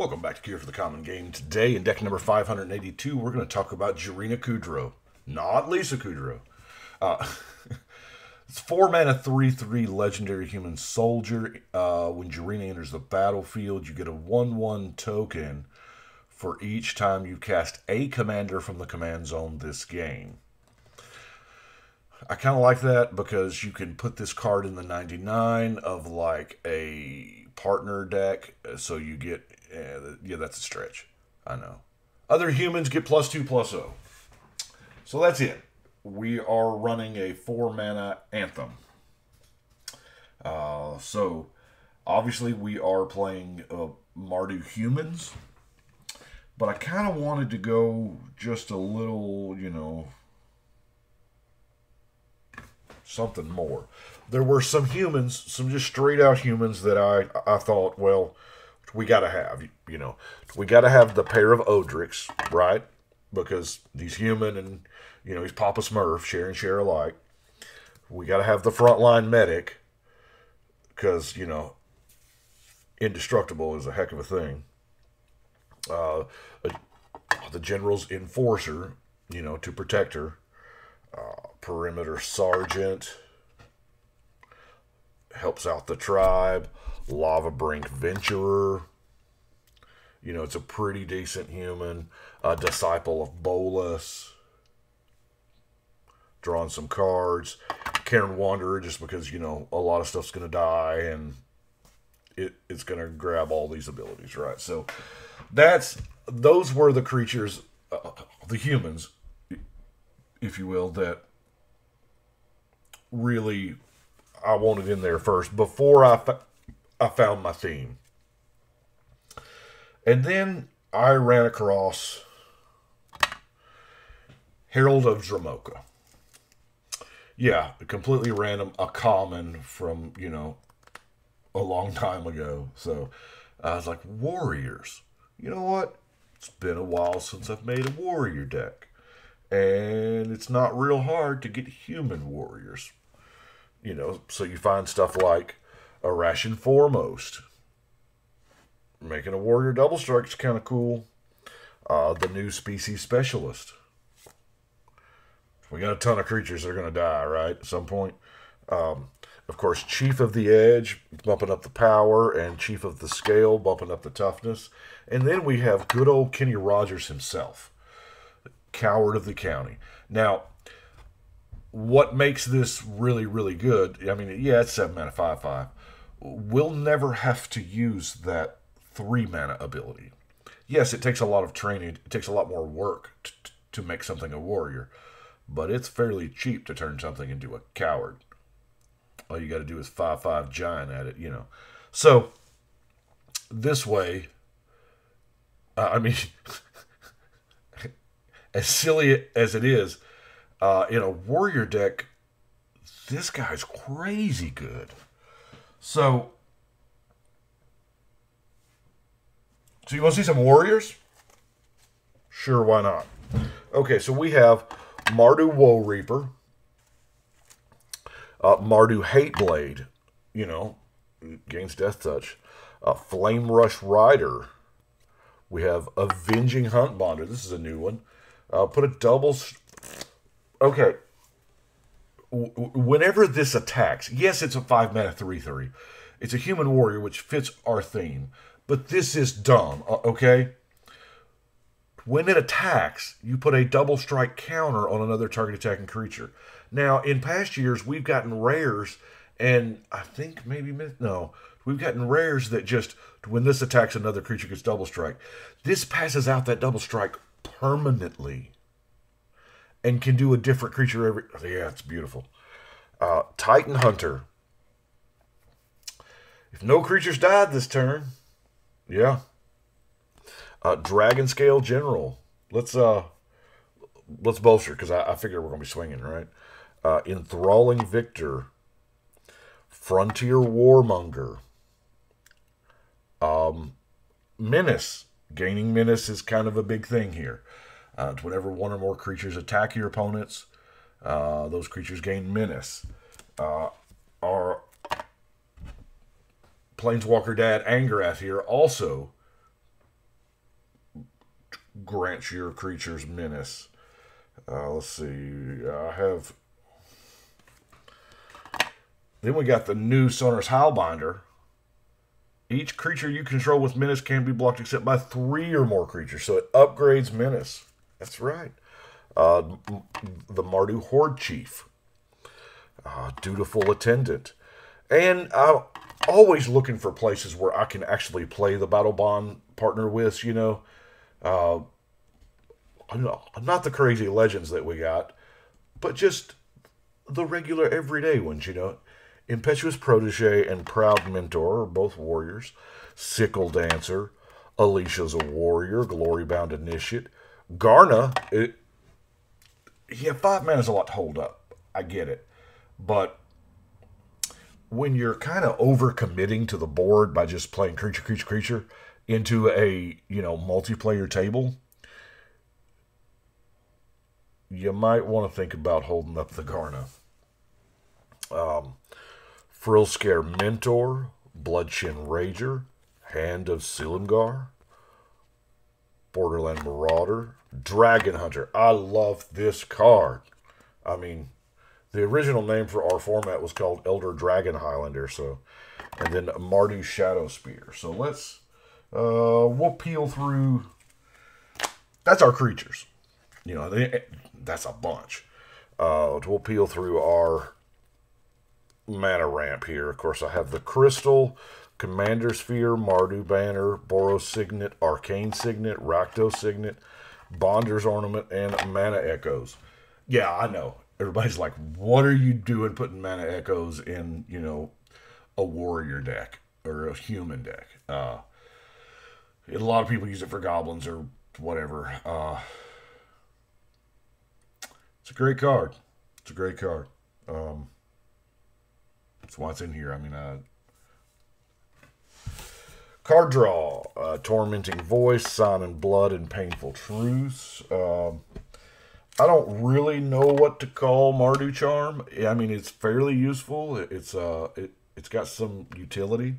Welcome back to Cure for the Common Game. Today, in deck number 582, we're going to talk about Jirina Kudro, not Lisa Kudrow. Uh, it's 4 mana, 3/3 legendary human soldier. When Jirina enters the battlefield, you get a 1/1 token for each time you cast a commander from the command zone this game. I kind of like that because you can put this card in the 99 of like a partner deck, so you get, yeah, that's a stretch. I know. Other humans get +2/+0. So that's it. We are running a 4 mana Anthem. So obviously we are playing Mardu humans, but I kind of wanted to go just a little, something more. There were some humans, some just straight out humans that I thought, well, we got to have, we got to have the pair of Odrix, right? Because he's human and, he's Papa Smurf, share and share alike. We got to have the frontline medic because, indestructible is a heck of a thing. The general's enforcer, to protect her. Perimeter sergeant helps out the tribe. Lava Brink venturer, it's a pretty decent human. Disciple of Bolus, drawing some cards. Cairn Wanderer, just because a lot of stuff's gonna die and it's gonna grab all these abilities, right? So those were the creatures, the humans, if you will, that really I wanted in there first before I found my theme. And then I ran across Herald of Dromoka. Yeah, completely random, a common from, a long time ago. So I was like, warriors. You know what? It's been a while since I've made a warrior deck. And it's not real hard to get human warriors. So you find stuff like a Ration Foremost. Making a warrior double strike is kind of cool. The new species specialist. We got a ton of creatures that are going to die, right? At some point. Of course, Chief of the Edge, bumping up the power, and Chief of the Scale, bumping up the toughness. And then we have good old Kenny Rogers himself. Coward of the County. Now, what makes this really, really good, it's 7 mana, 5/5. We'll never have to use that 3 mana ability. Yes, it takes a lot of training. It takes a lot more work to make something a warrior. But it's fairly cheap to turn something into a coward. All you got to do is 5/5 giant at it, So, this way, as silly as it is, in a warrior deck, this guy's crazy good. So you want to see some warriors? Sure, why not? Okay, so we have Mardu Woe Reaper, Mardu Hateblade, gains Death Touch, Flame Rush Rider. We have Avenging Hunt Bonder. This is a new one. Put a double... Okay. Whenever this attacks, yes, it's a 5 mana 3/3. It's a human warrior, which fits our theme. But this is dumb, okay? When it attacks, you put a double strike counter on another target attacking creature. Now, in past years, we've gotten rares, and I think we've gotten rares that just, when this attacks, another creature gets double strike. This passes out that double strike permanently and can do a different creature every... Yeah, it's beautiful. Titan Hunter. If no creatures died this turn, yeah. Dragon Scale General. Let's bolster, because I figure we're going to be swinging, right? Enthralling Victor. Frontier Warmonger. Menace. Gaining Menace is kind of a big thing here. Whenever one or more creatures attack your opponents, those creatures gain Menace. Our Planeswalker Dad Angrath here also grants your creatures menace. Let's see. I have. Then we got the new Sonorous Howlbinder. Each creature you control with menace can be blocked except by 3 or more creatures. So it upgrades menace. That's right. The Mardu Horde Chief. Dutiful Attendant. And I'm always looking for places where I can actually play the Battle Bond partner with, you know. Not the crazy legends that we got, but just the regular everyday ones, you know. Impetuous Protege and Proud Mentor are both warriors. Sickle Dancer. Alicia's a warrior. Glory-bound Initiate. Garna, 5 mana is a lot to hold up. I get it. But when you're kind of over-committing to the board by just playing creature into a, multiplayer table, you might want to think about holding up the Garna. Frill Scare Mentor, Bloodshin Rager, Hand of Silumgar, Borderland Marauder, Dragon Hunter. I love this card. I mean, the original name for our format was called Elder Dragon Highlander, and then Mardu Shadow Spear. So we'll peel through. That's our creatures. That's a bunch. We'll peel through our mana ramp here. Of course, I have the Crystal, Commander Sphere, Mardu Banner, Boros Signet, Arcane Signet, Rakdos Signet, Bonder's Ornament, and Mana Echoes. Yeah, I know. Everybody's like, what are you doing putting Mana Echoes in, a warrior deck or a human deck? A lot of people use it for goblins or whatever. It's a great card. That's why it's in here. I mean, card draw. Tormenting Voice, Sign in Blood, and Painful Truce. I don't really know what to call Mardu Charm. I mean, it's fairly useful. It's got some utility.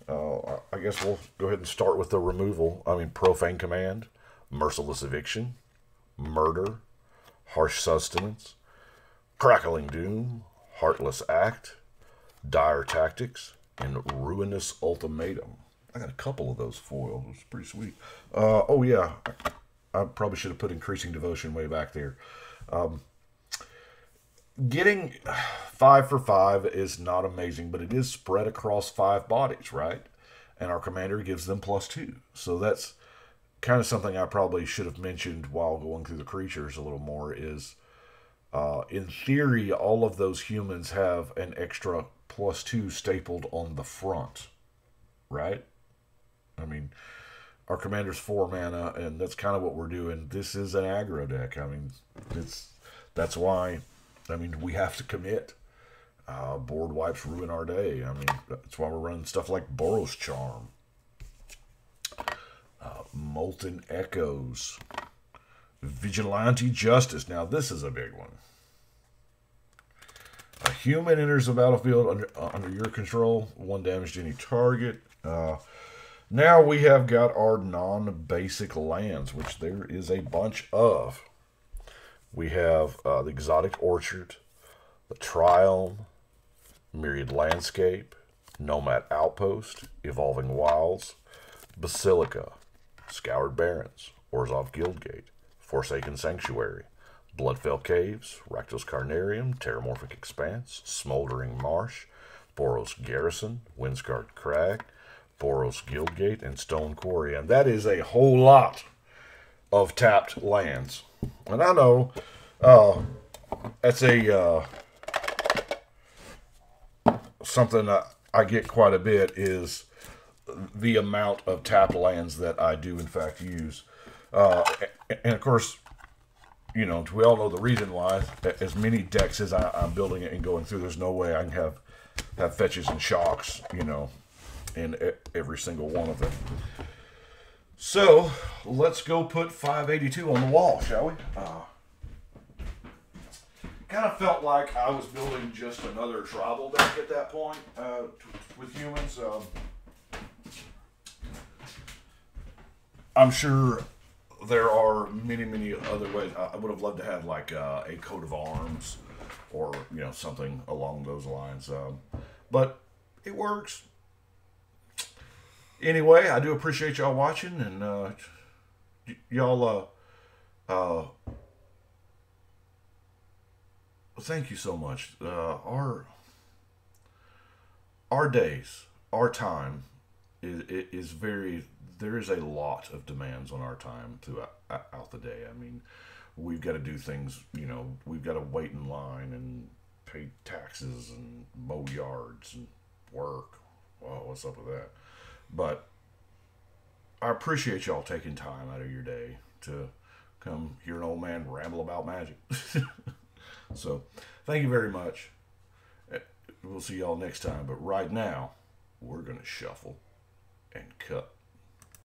I guess we'll go ahead and start with the removal. I mean, Profane Command, Merciless Eviction, Murder, Harsh Sustenance, Crackling Doom, Heartless Act, Dire Tactics, and Ruinous Ultimatum. I got a couple of those foiled. It's pretty sweet. Oh yeah, I probably should have put Increasing Devotion way back there. Getting 5 for 5 is not amazing, but it is spread across 5 bodies, right? And our commander gives them +2. So that's kind of something I probably should have mentioned while going through the creatures a little more is, in theory, all of those humans have an extra +2 stapled on the front, right? I mean, our commander's 4 mana, and that's kind of what we're doing. This is an aggro deck. I mean, that's why, we have to commit. Board wipes ruin our day. I mean, that's why we're running stuff like Boros Charm. Molten Echoes. Vigilante Justice. Now, this is a big one. A human enters the battlefield under your control. 1 damage to any target. Now we have got our non-basic lands, which there is a bunch of. We have the Exotic Orchard, the Triome, Myriad Landscape, Nomad Outpost, Evolving Wilds, Basilica, Scoured Barrens, Orzhov Guildgate, Forsaken Sanctuary, Bloodfell Caves, Rakdos Carnarium, Terramorphic Expanse, Smoldering Marsh, Boros Garrison, Windscarred Crag, Boros Guildgate, and Stone Quarry. And that is a whole lot of tapped lands. And I know that's something I get quite a bit is the amount of tapped lands that I do in fact use. And of course, we all know the reason why. As many decks as I'm building it and going through, there's no way I can have fetches and shocks, in every single one of them. So, let's go put 582 on the wall, shall we? Kind of felt like I was building just another tribal deck at that point with humans. I'm sure there are many, many other ways. I would have loved to have like a coat of arms, or something along those lines. But it works. Anyway, I do appreciate y'all watching, and y'all. Thank you so much. Our days, our time is very. There is a lot of demands on our time throughout the day. I mean, we've got to do things. We've got to wait in line and pay taxes and mow yards and work. Wow, what's up with that? But I appreciate y'all taking time out of your day to come hear an old man ramble about magic. So, thank you very much. We'll see y'all next time. But right now, we're going to shuffle and cut.